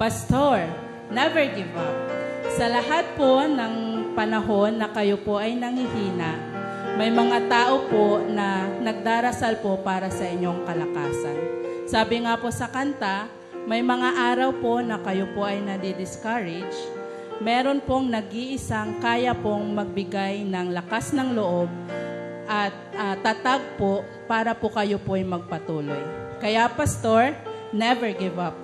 Pastor, never give up. Sa lahat po ng panahon na kayo po ay nangihina, may mga tao po na nagdarasal po para sa inyong kalakasan. Sabi nga po sa kanta, may mga araw po na kayo po ay nadi-discourage. Meron pong nag-iisang kaya pong magbigay ng lakas ng loob at tatag po para po kayo po ay magpatuloy. Kaya Pastor, never give up.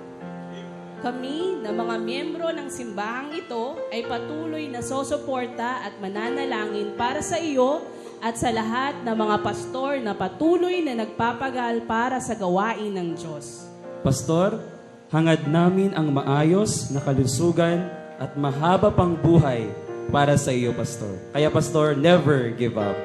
Kami na mga miyembro ng simbahang ito ay patuloy na sosuporta at mananalangin para sa iyo at sa lahat ng mga pastor na patuloy na nagpapagal para sa gawain ng Diyos. Pastor, hangad namin ang maayos na kalusugan at mahaba pang buhay para sa iyo, Pastor. Kaya Pastor, never give up.